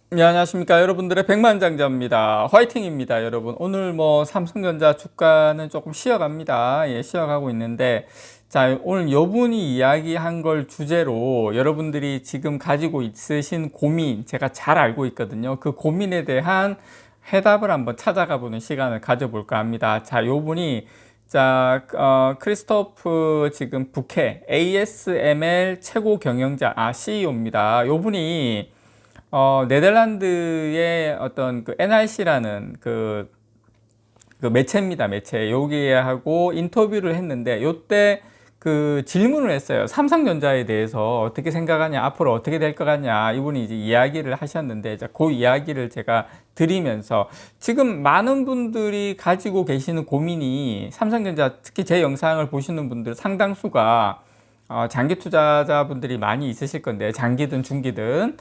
네, 안녕하십니까. 여러분들의 백만장자입니다. 화이팅입니다, 여러분. 오늘 삼성전자 주가는 조금 쉬어갑니다. 예, 쉬어가고 있는데, 자, 오늘 요분이 이야기한 걸 주제로 여러분들이 지금 가지고 있으신 고민, 제가 잘 알고 있거든요. 그 고민에 대한 해답을 한번 찾아가 보는 시간을 가져볼까 합니다. 자, 요분이 크리스토프 지금 부케, ASML 최고 경영자, CEO입니다. 요분이 네덜란드의 어떤 그 NRC라는 그 매체입니다. 매체. 여기에 하고 인터뷰를 했는데, 요때 그 질문을 했어요. 삼성전자에 대해서 어떻게 생각하냐, 앞으로 어떻게 될 것 같냐, 이분이 이제 이야기를 하셨는데, 자, 그 이야기를 제가 드리면서 지금 많은 분들이 가지고 계시는 고민이 삼성전자, 특히 제 영상을 보시는 분들 상당수가 장기 투자자분들이 많이 있으실 건데, 장기든 중기든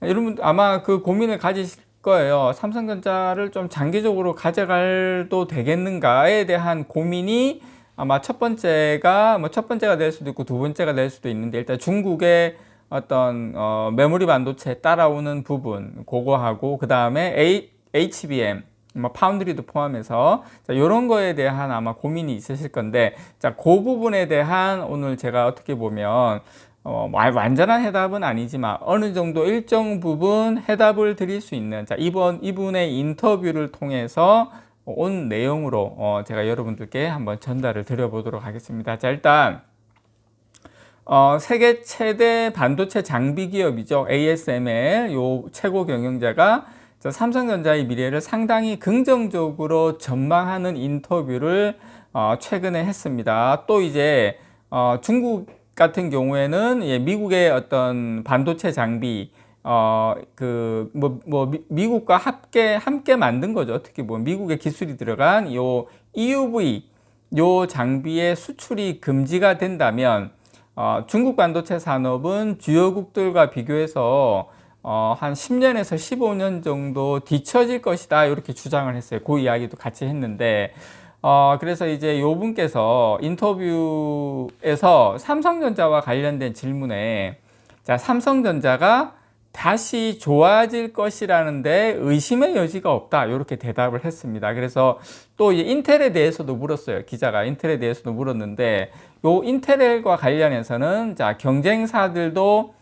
여러분 아마 그 고민을 가지실 거예요. 삼성전자를 좀 장기적으로 가져가도 되겠는가에 대한 고민이 아마 첫 번째가 첫 번째가 될 수도 있고 두 번째가 될 수도 있는데, 일단 중국의 어떤 메모리 반도체 따라오는 부분 그거하고, 그 다음에 HBM 파운드리도 포함해서 이런 거에 대한 아마 고민이 있으실 건데, 자, 그 부분에 대한 오늘 제가 어떻게 보면 완전한 해답은 아니지만 어느 정도 일정 부분 해답을 드릴 수 있는, 자, 이분의 인터뷰를 통해서 온 내용으로 제가 여러분들께 한번 전달을 드려보도록 하겠습니다. 자, 일단 세계 최대 반도체 장비 기업이죠. ASML 요 최고 경영자가 삼성전자의 미래를 상당히 긍정적으로 전망하는 인터뷰를 최근에 했습니다. 또 이제 중국 같은 경우에는 미국의 어떤 반도체 장비 미국과 함께 만든 거죠. 특히 미국의 기술이 들어간 요 EUV 요 장비의 수출이 금지가 된다면 중국 반도체 산업은 주요국들과 비교해서 한 10년에서 15년 정도 뒤처질 것이다, 이렇게 주장을 했어요. 그 이야기도 같이 했는데, 그래서 이제 요 분께서 인터뷰에서 삼성전자와 관련된 질문에, 자, 삼성전자가 다시 좋아질 것이라는데 의심의 여지가 없다, 이렇게 대답을 했습니다. 그래서 또 이제 인텔에 대해서도 물었어요. 기자가 인텔에 대해서도 물었는데, 요 인텔과 관련해서는, 자, 경쟁사들도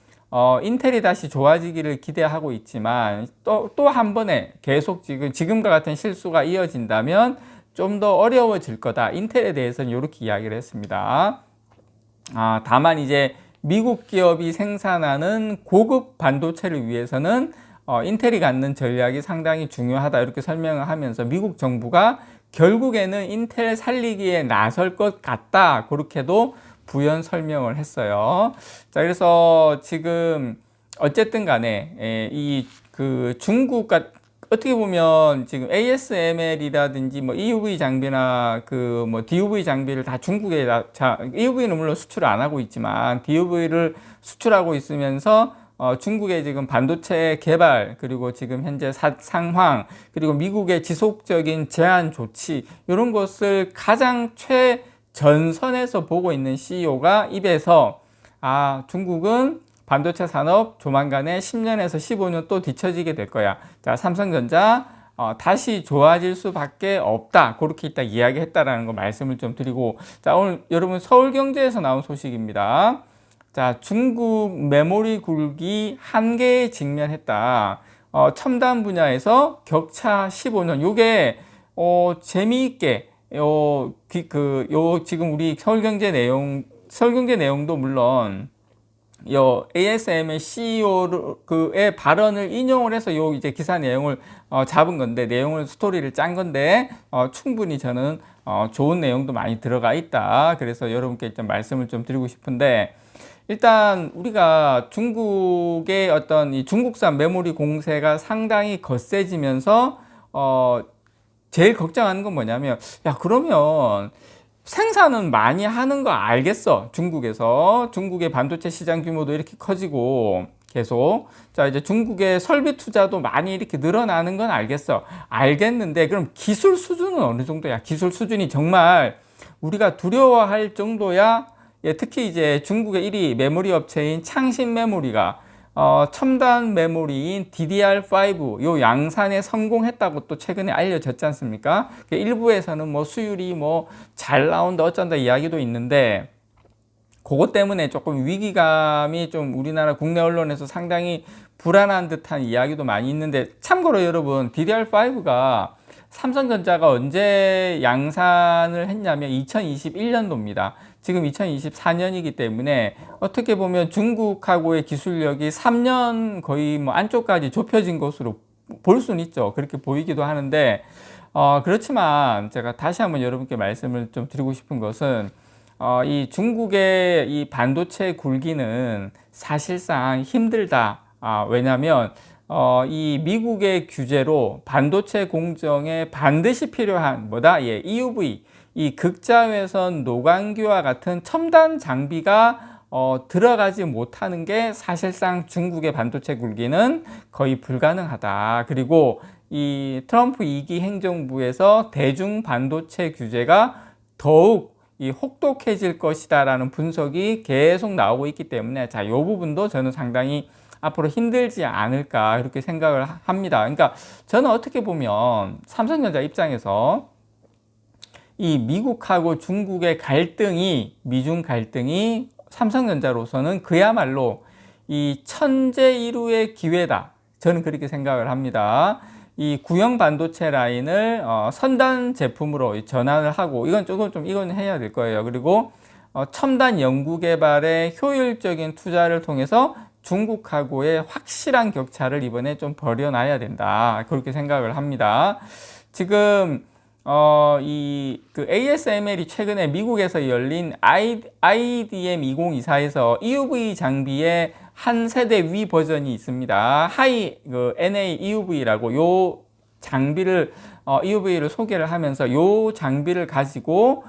인텔이 다시 좋아지기를 기대하고 있지만 또 한 번에 계속 지금과 같은 실수가 이어진다면 좀 더 어려워질 거다. 인텔에 대해서는 이렇게 이야기를 했습니다. 다만 이제 미국 기업이 생산하는 고급 반도체를 위해서는 인텔이 갖는 전략이 상당히 중요하다, 이렇게 설명을 하면서 미국 정부가 결국에는 인텔 살리기에 나설 것 같다, 그렇게도 부연 설명을 했어요. 자, 그래서 지금 어쨌든 간에 중국 어떻게 보면 지금 ASML이라든지 EUV 장비나 DUV 장비를 다 중국에 EUV는 물론 수출을 안 하고 있지만 DUV를 수출하고 있으면서 중국의 지금 반도체 개발, 그리고 지금 현재 상황, 그리고 미국의 지속적인 제한 조치, 이런 것을 가장 최전선에서 보고 있는 CEO가 입에서 중국은 반도체 산업 조만간에 10년에서 15년 또 뒤처지게 될 거야. 자, 삼성전자 다시 좋아질 수밖에 없다, 그렇게 이따 이야기했다라는 거 말씀을 좀 드리고, 자, 오늘 여러분 서울경제에서 나온 소식입니다. 자, 중국 메모리 굴기 한계에 직면했다. 첨단 분야에서 격차 15년. 요게 재미있게 지금 우리 서울경제 내용도 물론 ASM의 CEO의 발언을 인용을 해서 이제 기사 내용을 잡은 건데, 스토리를 짠 건데, 충분히 저는 좋은 내용도 많이 들어가 있다. 그래서 여러분께 좀 말씀을 좀 드리고 싶은데, 일단 우리가 중국의 어떤 이 중국산 메모리 공세가 상당히 거세지면서 제일 걱정하는 건 뭐냐면, 야, 그러면 생산은 많이 하는 거 알겠어. 중국의 반도체 시장 규모도 이렇게 커지고 계속, 자, 이제 중국의 설비 투자도 많이 이렇게 늘어나는 건 알겠는데, 그럼 기술 수준은 어느 정도야? 기술 수준이 정말 우리가 두려워할 정도야? 예, 특히 이제 중국의 1위 메모리 업체인 창신 메모리가 첨단 메모리인 DDR5 요 양산에 성공했다고 또 최근에 알려졌지 않습니까? 일부에서는 뭐 수율이 뭐 잘 나온다 어쩐다 이야기도 있는데 그것 때문에 조금 위기감이 좀 우리나라 국내 언론에서 상당히 불안한 듯한 이야기도 많이 있는데, 참고로 여러분, DDR5가 삼성전자가 언제 양산을 했냐면 2021년도입니다. 지금 2024년이기 때문에 어떻게 보면 중국하고의 기술력이 3년 거의 뭐 안쪽까지 좁혀진 것으로 볼 수는 있죠. 그렇게 보이기도 하는데, 그렇지만 제가 다시 한번 여러분께 말씀을 좀 드리고 싶은 것은, 이 중국의 이 반도체 굴기는 사실상 힘들다. 왜냐하면 이 미국의 규제로 반도체 공정에 반드시 필요한 뭐다? 예, EUV, 이 극자외선 노광기와 같은 첨단 장비가 들어가지 못하는 게 사실상 중국의 반도체 굴기는 거의 불가능하다. 그리고 이 트럼프 2기 행정부에서 대중 반도체 규제가 더욱 이 혹독해질 것이다 라는 분석이 계속 나오고 있기 때문에, 자, 이 부분도 저는 상당히 앞으로 힘들지 않을까 그렇게 생각을 합니다. 그러니까 저는 어떻게 보면 삼성전자 입장에서 이 미국하고 중국의 갈등이, 미중 갈등이 삼성전자로서는 그야말로 이 천재일우의 기회다. 저는 그렇게 생각을 합니다. 이 구형 반도체 라인을 선단 제품으로 전환을 하고, 이건 이건 해야 될 거예요. 그리고 첨단 연구개발에 효율적인 투자를 통해서 중국하고의 확실한 격차를 이번에 좀 벌여놔야 된다. 그렇게 생각을 합니다. 지금 그 ASML이 최근에 미국에서 열린 IDM 2024에서 EUV 장비의 한 세대 위 버전이 있습니다. NA EUV라고 요 장비를 EUV를 소개를 하면서 요 장비를 가지고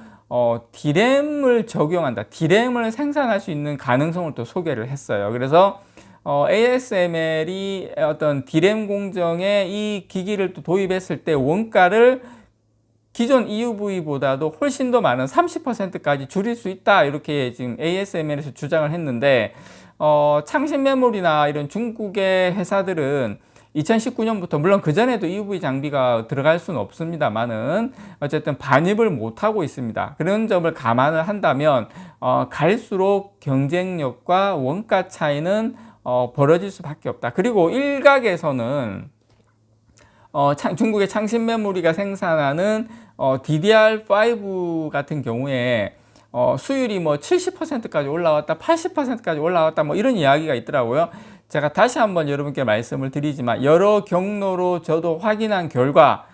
D램을 적용한다. D램을 생산할 수 있는 가능성을 또 소개를 했어요. 그래서 ASML이 어떤 D램 공정에 이 기기를 또 도입했을 때 원가를 기존 EUV보다도 훨씬 더 많은 30%까지 줄일 수 있다. 이렇게 지금 ASML에서 주장을 했는데, 창신 메모리나 이런 중국의 회사들은 2019년부터, 물론 그전에도 EUV 장비가 들어갈 수는 없습니다만은 어쨌든 반입을 못하고 있습니다. 그런 점을 감안을 한다면 갈수록 경쟁력과 원가 차이는 벌어질 수밖에 없다. 그리고 일각에서는 중국의 창신 메모리가 생산하는 DDR5 같은 경우에 수율이 뭐 70%까지 올라왔다, 80%까지 올라왔다, 뭐 이런 이야기가 있더라고요. 제가 다시 한번 여러분께 말씀을 드리지만, 여러 경로로 저도 확인한 결과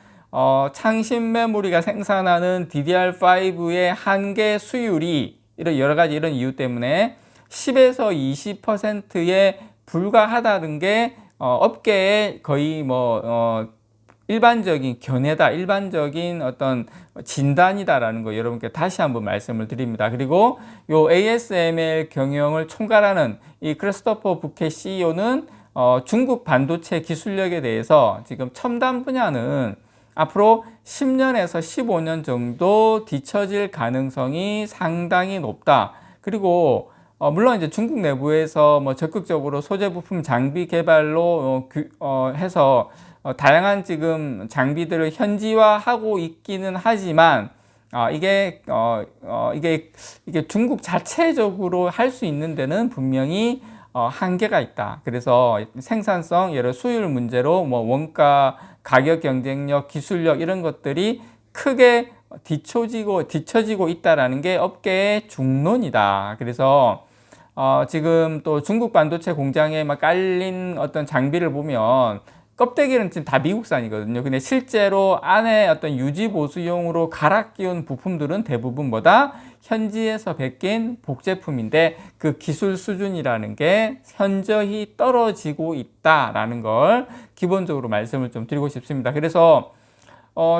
창신 메모리가 생산하는 DDR5의 한계 수율이 여러 가지 이런 이유 때문에 10에서 20%에 불과하다는 게 업계의 거의 일반적인 견해다, 일반적인 어떤 진단이다라는 거 여러분께 다시 한번 말씀을 드립니다. 그리고 요 ASML 경영을 총괄하는 이 크리스토퍼 부케 CEO는 중국 반도체 기술력에 대해서 지금 첨단 분야는 앞으로 10년에서 15년 정도 뒤처질 가능성이 상당히 높다. 그리고 물론 이제 중국 내부에서 적극적으로 소재 부품 장비 개발로 해서 다양한 지금 장비들을 현지화하고 있기는 하지만 이게 중국 자체적으로 할 수 있는 데는 분명히 한계가 있다. 그래서 생산성, 여러 수율 문제로 원가, 가격 경쟁력, 기술력 이런 것들이 크게 뒤처지고 있다라는 게 업계의 중론이다. 그래서 지금 또 중국 반도체 공장에 막 깔린 어떤 장비를 보면 껍데기는 지금 다 미국산이거든요. 근데 실제로 안에 어떤 유지 보수용으로 갈아 끼운 부품들은 대부분 현지에서 베낀 복제품인데, 그 기술 수준이라는 게 현저히 떨어지고 있다라는 걸 기본적으로 말씀을 좀 드리고 싶습니다. 그래서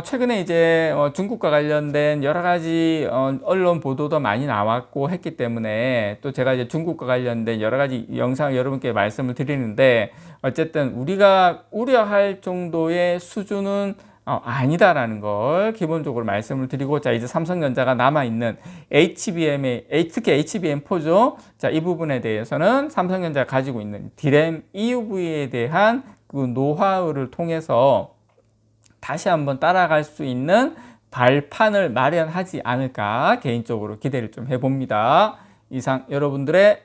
최근에 이제 중국과 관련된 여러 가지 언론 보도도 많이 나왔고 했기 때문에, 또 제가 이제 중국과 관련된 여러 가지 영상 여러분께 말씀을 드리는데, 어쨌든 우리가 우려할 정도의 수준은 아니다라는 걸 기본적으로 말씀을 드리고, 이제 삼성전자가 남아있는 특히 HBM4죠. 자, 이 부분에 대해서는 삼성전자가 가지고 있는 D램 EUV에 대한 그 노하우를 통해서 다시 한번 따라갈 수 있는 발판을 마련하지 않을까 개인적으로 기대를 좀 해봅니다. 이상 여러분들의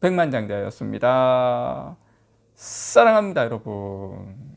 백만장자였습니다. 사랑합니다, 여러분.